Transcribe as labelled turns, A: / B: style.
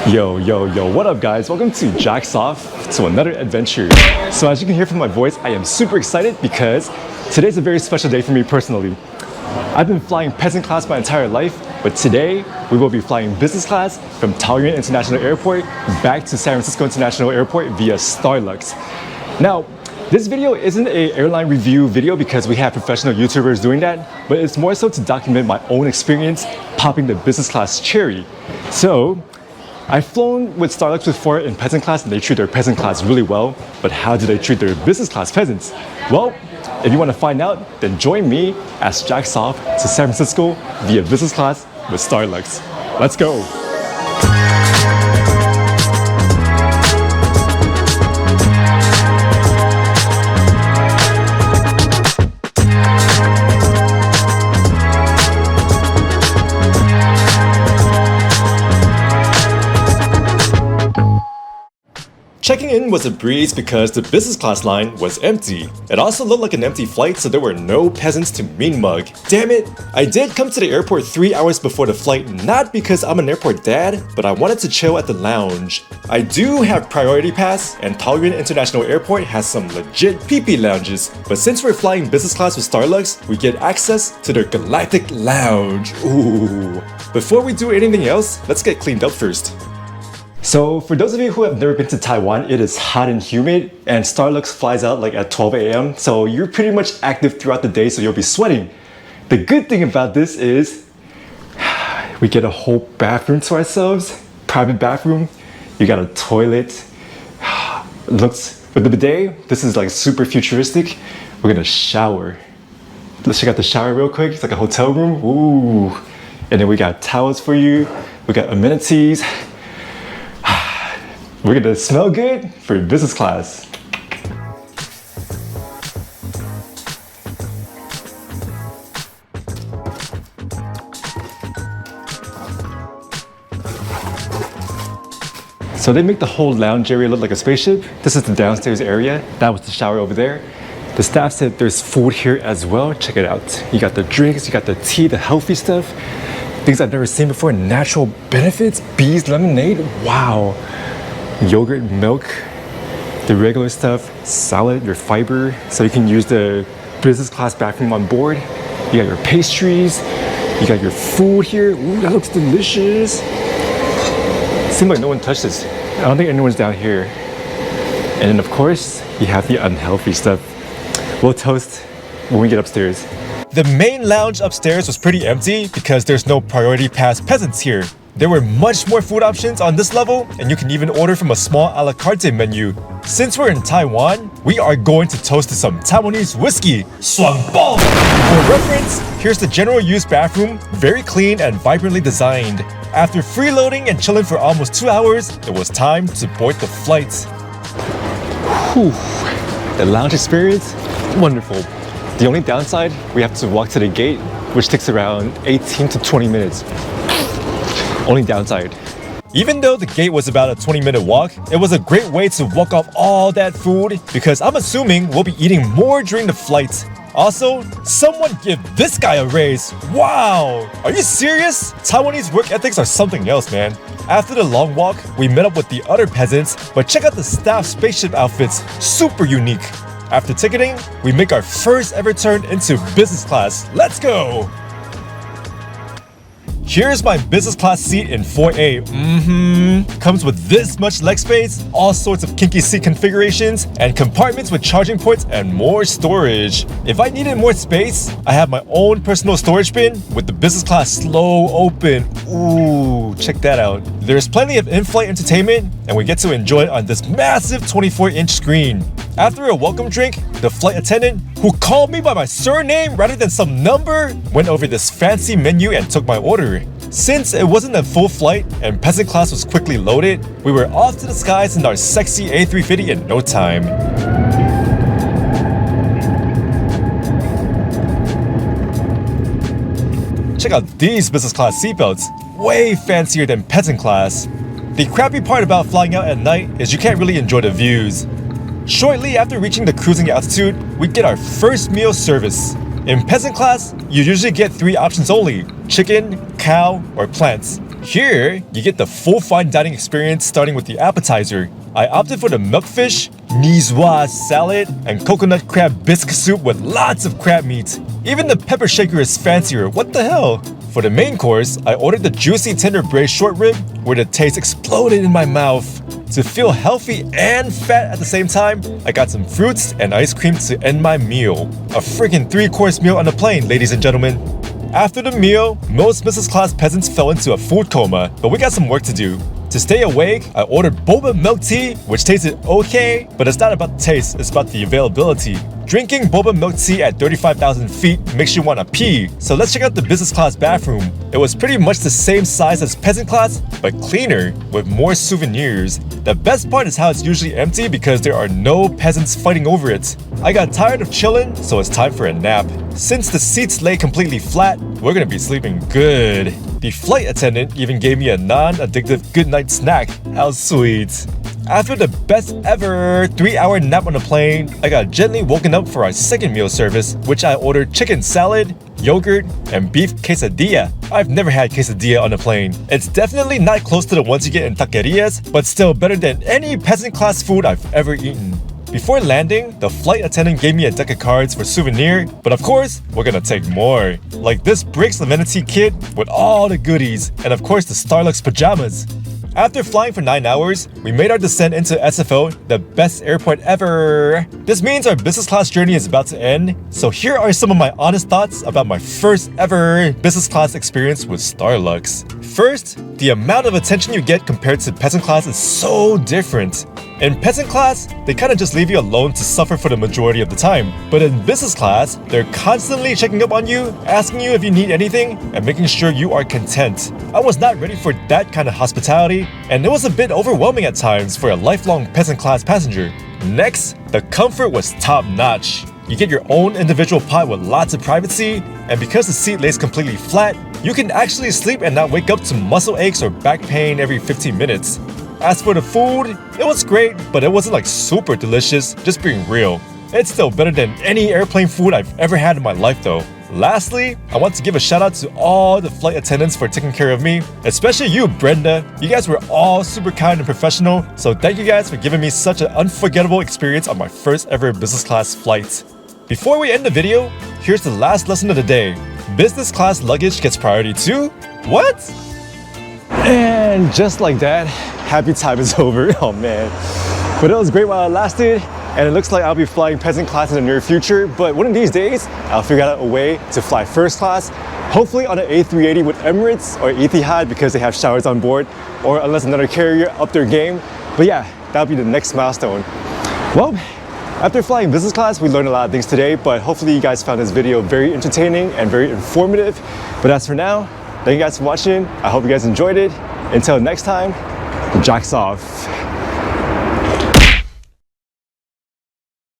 A: Yo, what up guys? Welcome to Jack's Off to another adventure. So as you can hear from my voice, I am super excited because today's a very special day for me personally. I've been flying peasant class my entire life, but today we will be flying business class from Taipei International Airport back to San Francisco International Airport via Starlux. Now, this video isn't an airline review video because we have professional YouTubers doing that, but it's more so to document my own experience popping the business class cherry. So, I've flown with Starlux before in peasant class and they treat their peasant class really well, but how do they treat their business class peasants? Well, if you want to find out, then join me as Jack's off to San Francisco via business class with Starlux. Let's go! Checking in was a breeze because the business class line was empty. It also looked like an empty flight, so there were no peasants to mean mug. Damn it! I did come to the airport 3 hours before the flight, not because I'm an airport dad, but I wanted to chill at the lounge. I do have priority pass, and Taipei International Airport has some legit PP lounges, but since we're flying business class with Starlux, we get access to their galactic lounge. Ooh. Before we do anything else, let's get cleaned up first. So for those of you who have never been to Taiwan, it is hot and humid and Starlux flies out like at 12 a.m. So you're pretty much active throughout the day, so you'll be sweating. The good thing about this is we get a whole bathroom to ourselves, private bathroom. You got a toilet. It looks, with the bidet, this is like super futuristic. We're gonna shower. Let's check out the shower real quick. It's like a hotel room. Ooh. And then we got towels for you. We got amenities. We're gonna smell good for business class. So they make the whole lounge area look like a spaceship. This is the downstairs area. That was the shower over there. The staff said there's food here as well. Check it out. You got the drinks, you got the tea, the healthy stuff. Things I've never seen before. Natural benefits, bees lemonade. Wow. Yogurt, milk, the regular stuff, salad, your fiber, so you can use the business class bathroom on board. You got your pastries, you got your food here. Ooh, that looks delicious. Seems like no one touched this. I don't think anyone's down here. And then of course, you have the unhealthy stuff. We'll toast when we get upstairs. The main lounge upstairs was pretty empty because there's no priority pass peasants here. There were much more food options on this level, and you can even order from a small a la carte menu. Since we're in Taiwan, we are going to toast to some Taiwanese whiskey, 爽爆! For reference, here's the general use bathroom, very clean and vibrantly designed. After freeloading and chilling for almost 2 hours, it was time to board the flight. Whew. The lounge experience, wonderful. The only downside, we have to walk to the gate, which takes around 18 to 20 minutes. Only downside. Even though the gate was about a 20-minute walk, it was a great way to walk off all that food because I'm assuming we'll be eating more during the flight. Also, someone give this guy a raise. Wow! Are you serious? Taiwanese work ethics are something else, man. After the long walk, we met up with the other peasants, but check out the staff spaceship outfits. Super unique. After ticketing, we make our first ever turn into business class. Let's go! Here's my business class seat in 4A. Comes with this much leg space, all sorts of kinky seat configurations, and compartments with charging ports and more storage. If I needed more space, I have my own personal storage bin with the business class slow open. Ooh, check that out. There's plenty of in-flight entertainment, and we get to enjoy it on this massive 24-inch screen. After a welcome drink, the flight attendant, who called me by my surname rather than some number, went over this fancy menu and took my order. Since it wasn't a full flight and peasant class was quickly loaded, we were off to the skies in our sexy A350 in no time. Check out these business class seatbelts, way fancier than peasant class. The crappy part about flying out at night is you can't really enjoy the views. Shortly after reaching the cruising altitude, we get our first meal service. In peasant class, you usually get 3 options only: chicken, cow, or plants. Here, you get the full fine dining experience starting with the appetizer. I opted for the milkfish, niçoise salad, and coconut crab bisque soup with lots of crab meat. Even the pepper shaker is fancier, what the hell? For the main course, I ordered the juicy tender braised short rib, where the taste exploded in my mouth. To feel healthy and fat at the same time, I got some fruits and ice cream to end my meal. A freaking 3-course meal on the plane, ladies and gentlemen. After the meal, most business class peasants fell into a food coma, but we got some work to do. To stay awake, I ordered boba milk tea, which tasted okay, but it's not about the taste, it's about the availability. Drinking boba milk tea at 35,000 feet makes you want to pee, so let's check out the business class bathroom. It was pretty much the same size as peasant class, but cleaner, with more souvenirs. The best part is how it's usually empty because there are no peasants fighting over it. I got tired of chilling, so it's time for a nap. Since the seats lay completely flat, we're gonna be sleeping good. The flight attendant even gave me a non-addictive goodnight snack. How sweet. After the best ever 3-hour nap on the plane, I got gently woken up for our second meal service, which I ordered chicken salad, yogurt, and beef quesadilla. I've never had quesadilla on a plane. It's definitely not close to the ones you get in taquerias, but still better than any peasant class food I've ever eaten. Before landing, the flight attendant gave me a deck of cards for souvenir, but of course, we're gonna take more. Like this Bricks Amenity kit with all the goodies, and of course the Starlux pajamas. After flying for 9 hours, we made our descent into SFO, the best airport ever. This means our business class journey is about to end, so here are some of my honest thoughts about my first ever business class experience with Starlux. First, the amount of attention you get compared to peasant class is so different. In peasant class, they kinda just leave you alone to suffer for the majority of the time. But in business class, they're constantly checking up on you, asking you if you need anything, and making sure you are content. I was not ready for that kind of hospitality, and it was a bit overwhelming at times for a lifelong peasant class passenger. Next, the comfort was top-notch. You get your own individual pot with lots of privacy, and because the seat lays completely flat, you can actually sleep and not wake up to muscle aches or back pain every 15 minutes. As for the food, it was great, but it wasn't like super delicious, just being real. It's still better than any airplane food I've ever had in my life though. Lastly, I want to give a shout out to all the flight attendants for taking care of me, especially you, Brenda. You guys were all super kind and professional, so thank you guys for giving me such an unforgettable experience on my first ever business class flight. Before we end the video, here's the last lesson of the day. Business class luggage gets priority too? What? And just like that, happy time is over. Oh man. But it was great while it lasted, and it looks like I'll be flying peasant class in the near future, but one of these days, I'll figure out a way to fly first class, hopefully on an A380 with Emirates or Etihad because they have showers on board, or unless another carrier up their game. But yeah, that'll be the next milestone. Well, after flying business class, we learned a lot of things today, but hopefully you guys found this video very entertaining and very informative. But as for now, thank you guys for watching. I hope you guys enjoyed it. Until next time, jacks off.